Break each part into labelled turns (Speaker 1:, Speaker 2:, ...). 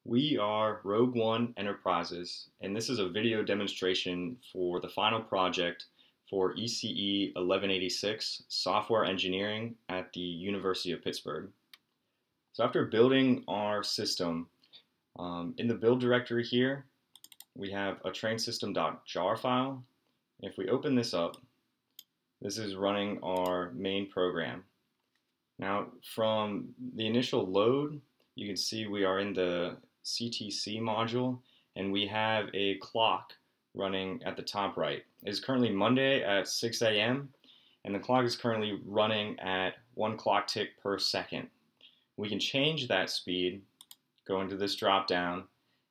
Speaker 1: We are Rogue One Enterprises, and this is a video demonstration for the final project for ECE1186 Software Engineering at the University of Pittsburgh. So after building our system, in the build directory here, we have a trainsystem.jar file. If we open this up, this is running our main program. Now, from the initial load, you can see we are in the CTC module, and we have a clock running at the top right. It is currently Monday at 6 a.m., and the clock is currently running at 1 clock tick per second. We can change that speed, go into this drop down,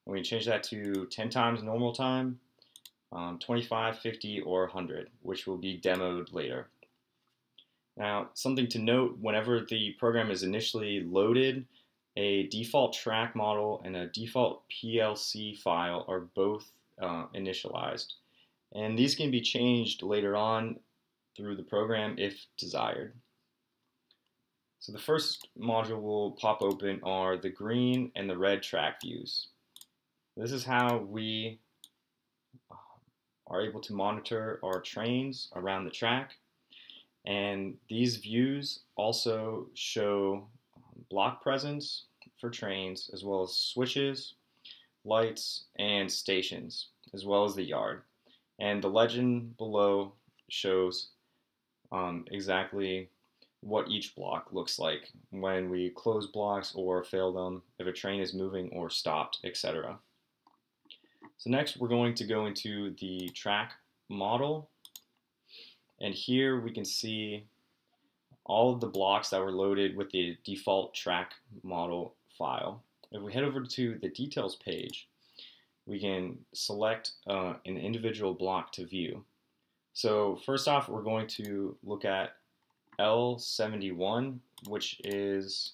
Speaker 1: and we can change that to 10 times normal time, 25, 50, or 100, which will be demoed later. Now, something to note, whenever the program is initially loaded, a default track model and a default PLC file are both initialized. And these can be changed later on through the program if desired. So the first module will pop open are the green and the red track views. This is how we are able to monitor our trains around the track. And these views also show block presence for trains, as well as switches, lights, and stations, as well as the yard. And the legend below shows exactly what each block looks like when we close blocks or fail them, if a train is moving or stopped, etc. So next we're going to go into the track model, and here we can see all of the blocks that were loaded with the default track model file. If we head over to the details page, we can select an individual block to view. So first off, we're going to look at L71, which is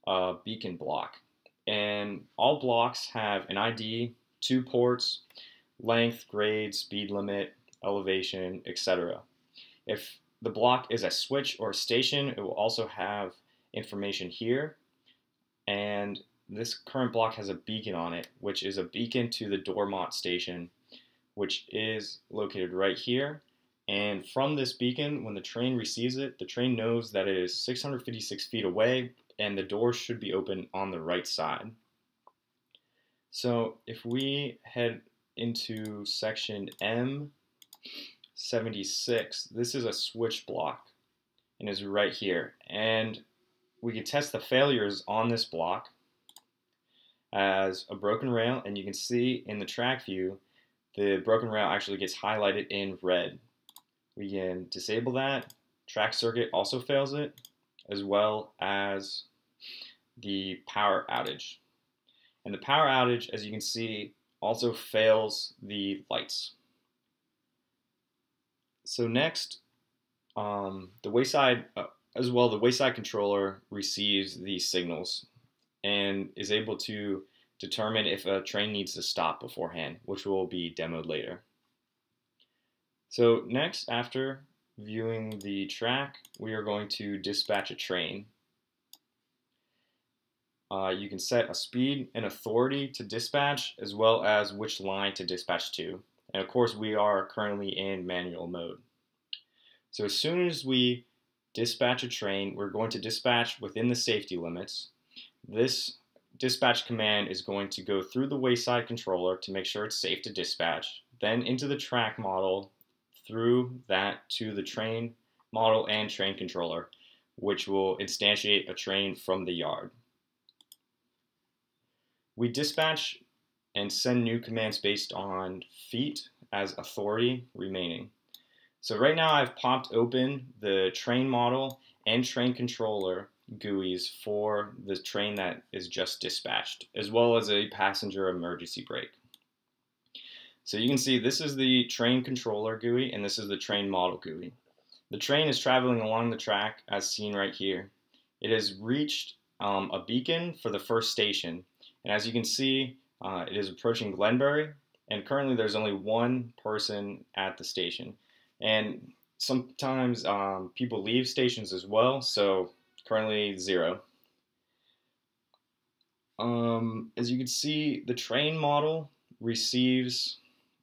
Speaker 1: a beacon block. And all blocks have an ID, 2 ports, length, grade, speed limit, elevation, etc. If the block is a switch or a station, it will also have information here. And this current block has a beacon on it, which is a beacon to the Dormont station, which is located right here. And from this beacon, when the train receives it, the train knows that it is 656 feet away, and the door should be open on the right side. So if we head into section M76, this is a switch block and is right here. And we can test the failures on this block as a broken rail, and you can see in the track view, the broken rail actually gets highlighted in red. We can disable that. Track circuit also fails it, as well as the power outage. And the power outage, as you can see, also fails the lights. So next, the wayside, the wayside controller receives these signals and is able to determine if a train needs to stop beforehand, which will be demoed later. So next, after viewing the track, we are going to dispatch a train. You can set a speed and authority to dispatch, as well as which line to dispatch to. And of course, we are currently in manual mode. So as soon as we dispatch a train, we're going to dispatch within the safety limits. This dispatch command is going to go through the wayside controller to make sure it's safe to dispatch, then into the track model, through that to the train model and train controller, which will instantiate a train from the yard. We dispatch and send new commands based on feet as authority remaining. So right now I've popped open the train model and train controller GUIs for the train that is just dispatched, as well as a passenger emergency brake. So you can see this is the train controller GUI and this is the train model GUI. The train is traveling along the track as seen right here. It has reached a beacon for the first station, and as you can see, it is approaching Glenbury, and currently there's only one person at the station. And sometimes people leave stations as well, so currently 0. As you can see, the train model receives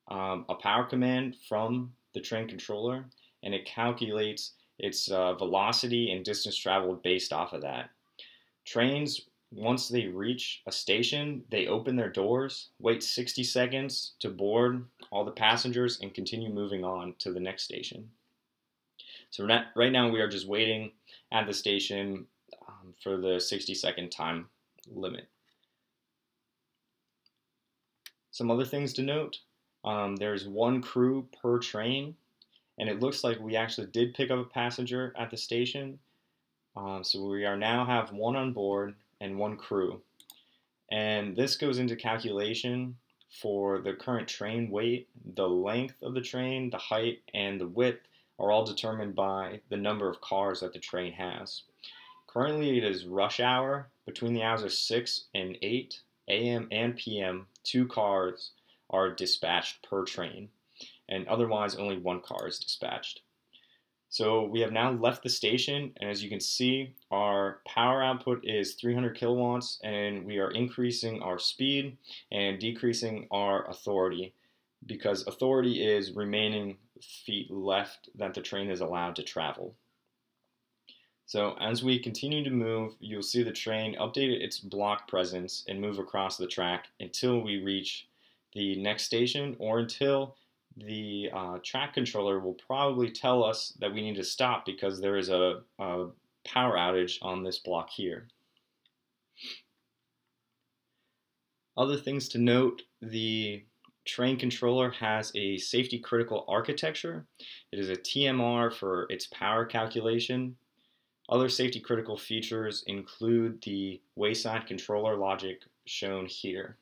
Speaker 1: a power command from the train controller, and it calculates its velocity and distance traveled based off of that. Trains, once they reach a station, they open their doors, wait 60 seconds to board all the passengers, and continue moving on to the next station. So right now we are just waiting at the station for the 60-second time limit. Some other things to note, there's one crew per train, and it looks like we actually did pick up a passenger at the station. So we are now have one on board and one crew. And this goes into calculation for the current train weight. The length of the train, the height, and the width are all determined by the number of cars that the train has. Currently it is rush hour. Between the hours of 6 and 8 a.m. and p.m., 2 cars are dispatched per train, and otherwise only 1 car is dispatched. So we have now left the station, and as you can see, our power output is 300 kilowatts, and we are increasing our speed and decreasing our authority, because authority is remaining feet left that the train is allowed to travel. So as we continue to move, you'll see the train update its block presence and move across the track until we reach the next station, or until the track controller will probably tell us that we need to stop because there is a power outage on this block here. Other things to note, the train controller has a safety critical architecture. It is a TMR for its power calculation. Other safety critical features include the wayside controller logic shown here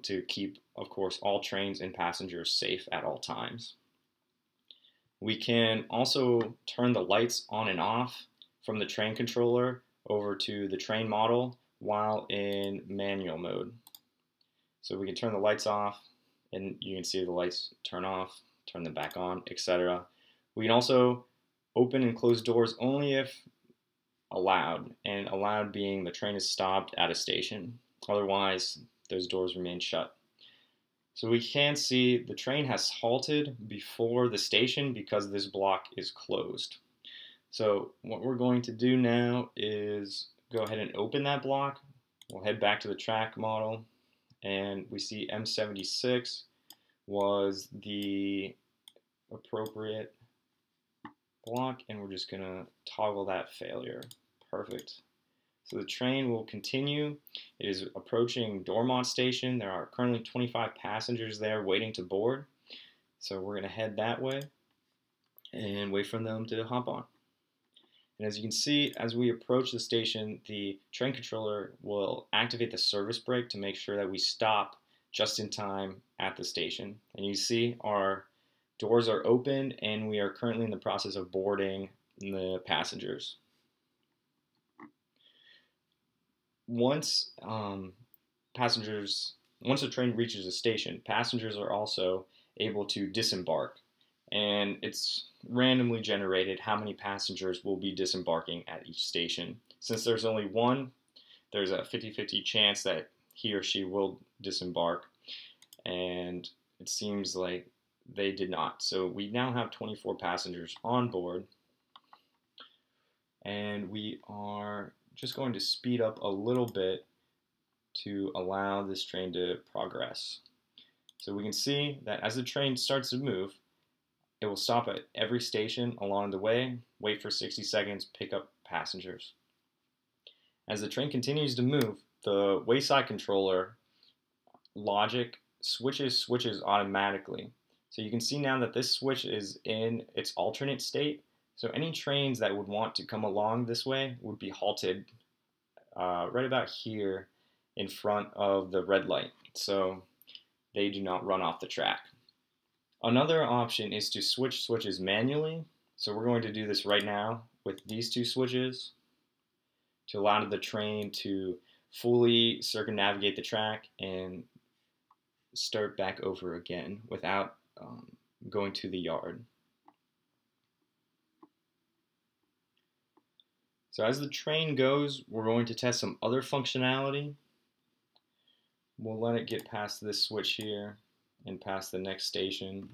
Speaker 1: to keep, of course, all trains and passengers safe at all times. We can also turn the lights on and off from the train controller over to the train model while in manual mode. So we can turn the lights off, and you can see the lights turn off, turn them back on, etc. We can also open and close doors only if allowed, and allowed being the train is stopped at a station. Otherwise, those doors remain shut. So we can see the train has halted before the station because this block is closed. So what we're going to do now is go ahead and open that block. We'll head back to the track model, and we see M76 was the appropriate block, and we're just gonna toggle that failure. Perfect. So the train will continue. It is approaching Dormont Station. There are currently 25 passengers there waiting to board. So we're gonna head that way and wait for them to hop on. And as you can see, as we approach the station, the train controller will activate the service brake to make sure that we stop just in time at the station. And you see our doors are open, and we are currently in the process of boarding the passengers. Once the train reaches a station, passengers are also able to disembark, and it's randomly generated how many passengers will be disembarking at each station. Since there's only one, there's a 50-50 chance that he or she will disembark, and it seems like they did not. So we now have 24 passengers on board, and we are just going to speed up a little bit to allow this train to progress. So we can see that as the train starts to move, it will stop at every station along the way, wait for 60 seconds, pick up passengers. As the train continues to move, the wayside controller logic switches automatically. So you can see now that this switch is in its alternate state. So any trains that would want to come along this way would be halted right about here in front of the red light, so they do not run off the track. Another option is to switch switches manually. So we're going to do this right now with these 2 switches to allow the train to fully circumnavigate the track and start back over again without going to the yard. So as the train goes, we're going to test some other functionality. We'll let it get past this switch here and past the next station.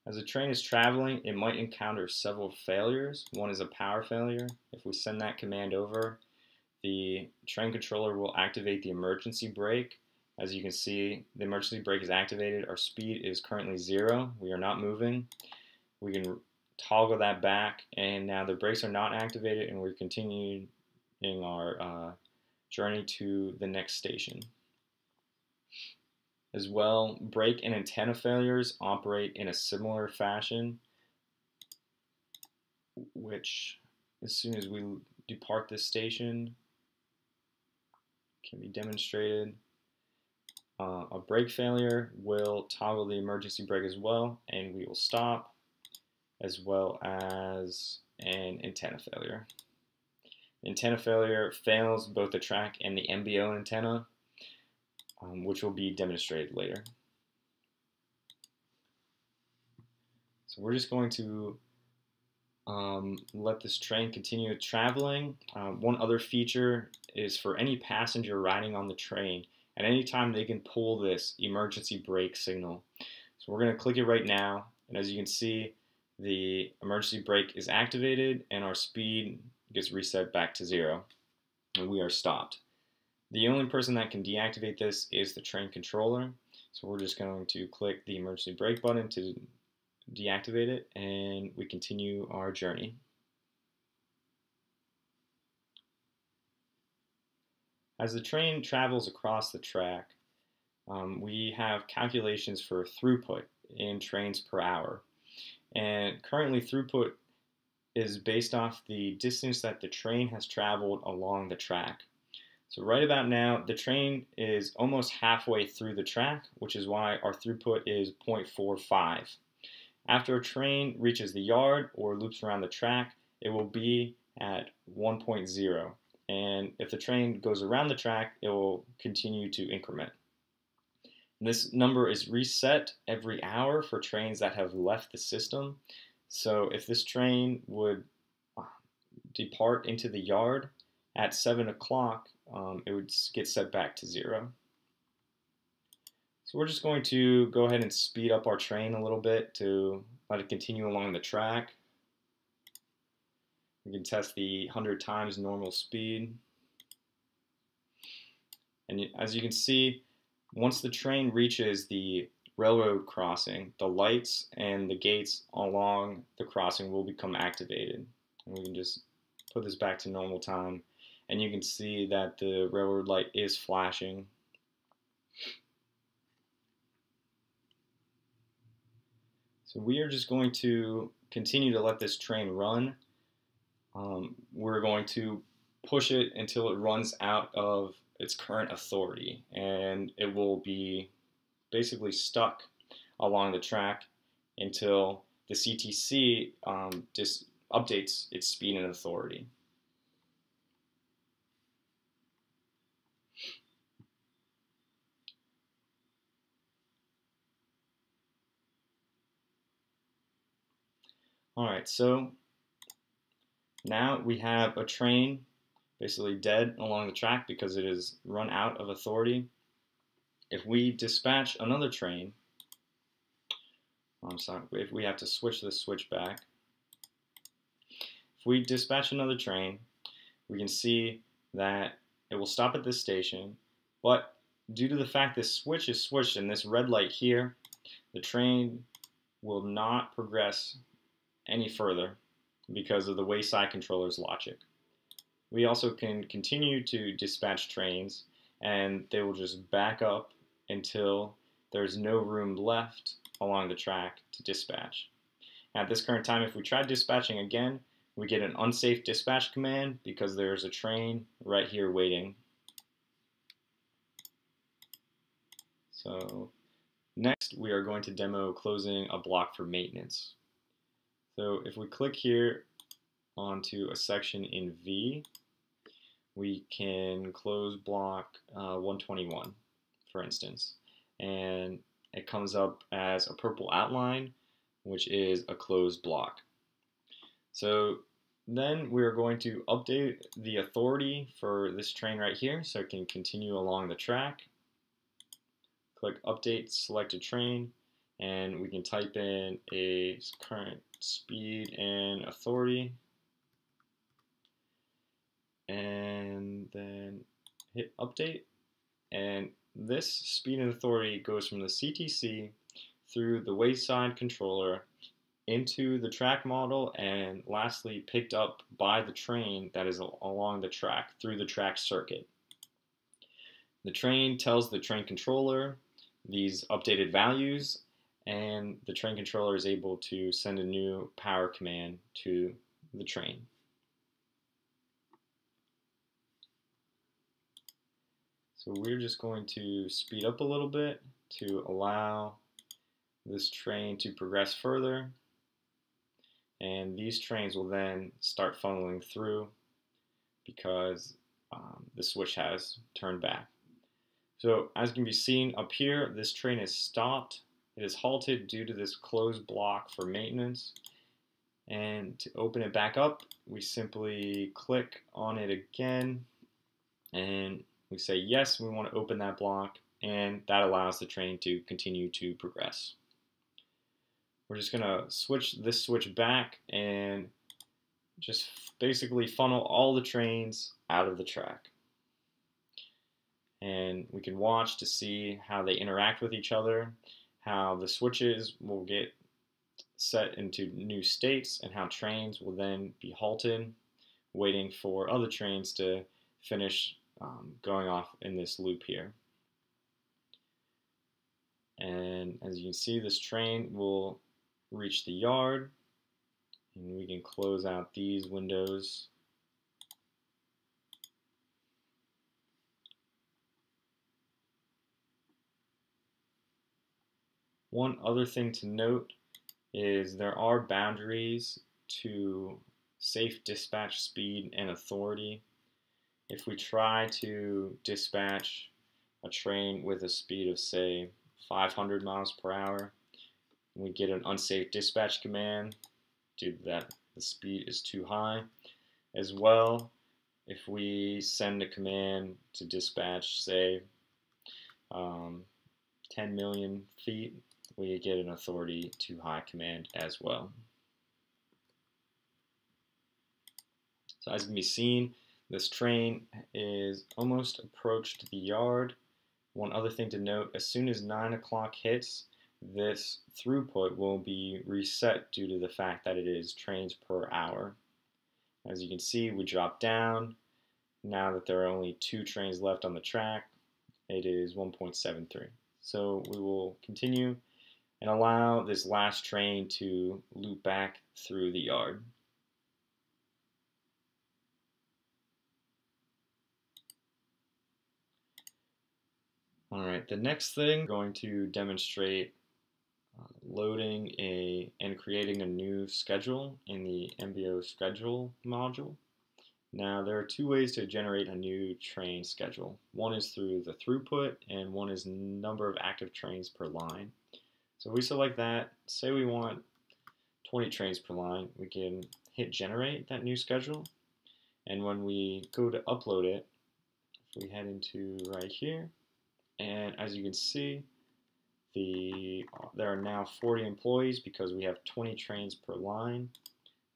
Speaker 1: As the train is traveling, it might encounter several failures. One is a power failure. If we send that command over, the train controller will activate the emergency brake. As you can see, the emergency brake is activated. Our speed is currently 0. We are not moving. We can toggle that back, and now the brakes are not activated, and we're continuing our journey to the next station. As well, brake and antenna failures operate in a similar fashion, which as soon as we depart this station can be demonstrated. A brake failure will toggle the emergency brake as well, and we will stop, as well as an antenna failure. Antenna failure fails both the track and the MBO antenna, which will be demonstrated later. So we're just going to let this train continue traveling. One other feature is for any passenger riding on the train, at any time they can pull this emergency brake signal. So we're going to click it right now, and as you can see, the emergency brake is activated and our speed gets reset back to 0, and we are stopped. The only person that can deactivate this is the train controller, so we're just going to click the emergency brake button to deactivate it, and we continue our journey. As the train travels across the track, we have calculations for throughput in trains per hour. And currently throughput is based off the distance that the train has traveled along the track. So right about now, the train is almost halfway through the track, which is why our throughput is 0.45. After a train reaches the yard or loops around the track, it will be at 1.0. And if the train goes around the track, it will continue to increment. And this number is reset every hour for trains that have left the system. So if this train would depart into the yard at 7 o'clock, it would get set back to 0. So we're just going to go ahead and speed up our train a little bit to let it continue along the track. We can test the 100 times normal speed. And as you can see, once the train reaches the railroad crossing, the lights and the gates along the crossing will become activated. And we can just put this back to normal time, and you can see that the railroad light is flashing. So we are just going to continue to let this train run. We're going to push it until it runs out of its current authority, and it will be basically stuck along the track until the CTC updates its speed and authority. Alright, so now we have a train basically dead along the track because it has run out of authority. If we dispatch another train, if we have to switch this switch back. If we dispatch another train, we can see that it will stop at this station, but due to the fact this switch is switched in this red light here, the train will not progress any further because of the wayside controller's logic. We also can continue to dispatch trains, and they will just back up until there's no room left along the track to dispatch. At this current time, if we try dispatching again, we get an unsafe dispatch command because there's a train right here waiting. So next, we are going to demo closing a block for maintenance. So if we click here onto a section in V, we can close block 121, for instance. And it comes up as a purple outline, which is a closed block. So then we're going to update the authority for this train right here so it can continue along the track. Click Update Selected Train, and we can type in a current speed and authority, and then hit Update. And this speed and authority goes from the CTC through the wayside controller into the track model, and lastly picked up by the train that is along the track through the track circuit. The train tells the train controller these updated values, and the train controller is able to send a new power command to the train. So we're just going to speed up a little bit to allow this train to progress further, and these trains will then start funneling through because the switch has turned back. So as can be seen up here, this train is stopped. It is halted due to this closed block for maintenance. And to open it back up, we simply click on it again, and we say yes, we want to open that block, and that allows the train to continue to progress. We're just going to switch this switch back and just basically funnel all the trains out of the track. And we can watch to see how they interact with each other, how the switches will get set into new states, and how trains will then be halted, waiting for other trains to finish going off in this loop here. And as you can see, this train will reach the yard, and we can close out these windows. One other thing to note is there are boundaries to safe dispatch speed and authority. If we try to dispatch a train with a speed of, say, 500 miles per hour, and we get an unsafe dispatch command due to that the speed is too high. As well, if we send a command to dispatch, say, 10 million feet, we get an authority too high command as well. So as can be seen, this train is almost approached the yard. One other thing to note, as soon as 9 o'clock hits, this throughput will be reset due to the fact that it is trains per hour. As you can see, we drop down. Now that there are only 2 trains left on the track, it is 1.73. So we will continue and allow this last train to loop back through the yard. Alright, the next thing, we're going to demonstrate loading and creating a new schedule in the MBO schedule module. Now there are 2 ways to generate a new train schedule. One is through the throughput, and one is number of active trains per line. So if we select that, say we want 20 trains per line, we can hit generate that new schedule, and when we go to upload it, if we head into right here, and as you can see, there are now 40 employees because we have 20 trains per line.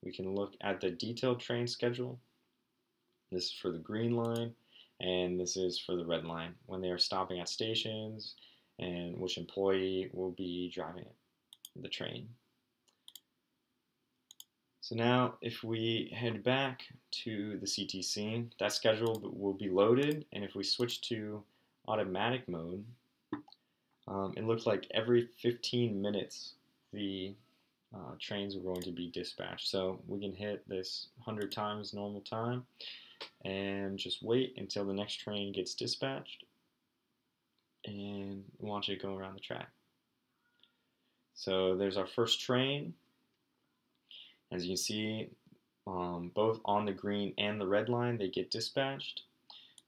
Speaker 1: We can look at the detailed train schedule. This is for the green line, and this is for the red line, when they are stopping at stations and which employee will be driving the train. So now if we head back to the CTC, that schedule will be loaded, and if we switch to automatic mode, it looks like every 15 minutes the trains are going to be dispatched. So we can hit this 100 times normal time and just wait until the next train gets dispatched, and watch it go around the track. So there's our first train. As you can see, both on the green and the red line, they get dispatched.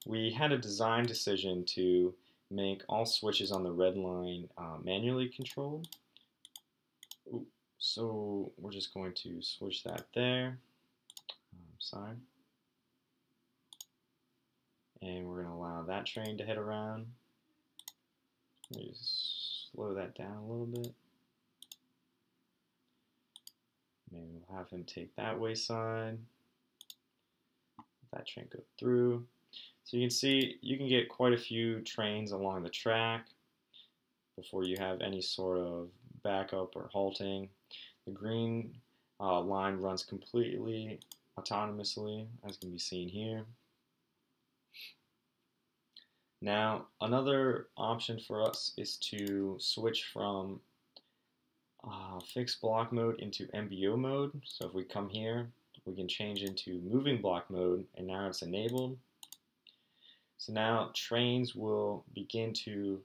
Speaker 1: We had a design decision to make all switches on the red line manually controlled. Ooh, so we're just going to switch that there. Sorry. And we're going to allow that train to head around. Let me just slow that down a little bit. Maybe we'll have him take that wayside. Let that train go through. So you can see you can get quite a few trains along the track before you have any sort of backup or halting. The green line runs completely autonomously, as can be seen here. Now, another option for us is to switch from fixed block mode into MBO mode. So if we come here, we can change into moving block mode, and now it's enabled. So now trains will begin to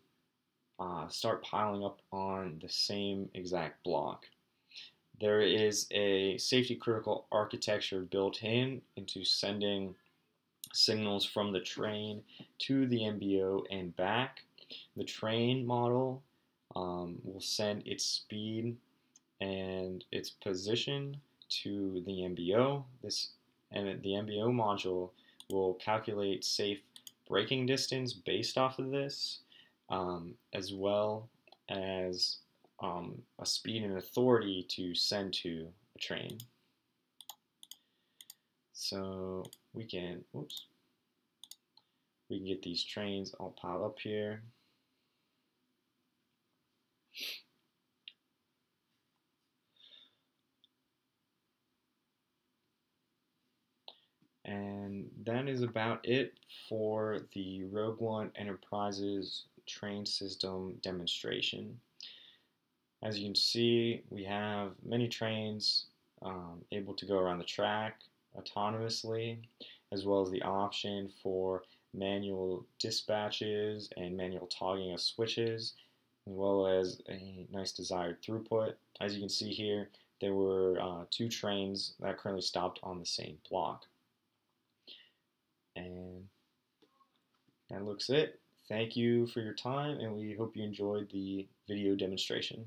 Speaker 1: start piling up on the same exact block. There is a safety critical architecture built into sending signals from the train to the MBO and back. The train model will send its speed and its position to the MBO. And the MBO module will calculate safe braking distance based off of this, as well as a speed and authority to send to a train. So we can get these trains all piled up here. And that is about it for the Rogue One Enterprises train system demonstration. As you can see, we have many trains able to go around the track autonomously, as well as the option for manual dispatches and manual toggling of switches, as well as a nice desired throughput. As you can see here, there were 2 trains that currently stopped on the same block. And that looks it. Thank you for your time, and we hope you enjoyed the video demonstration.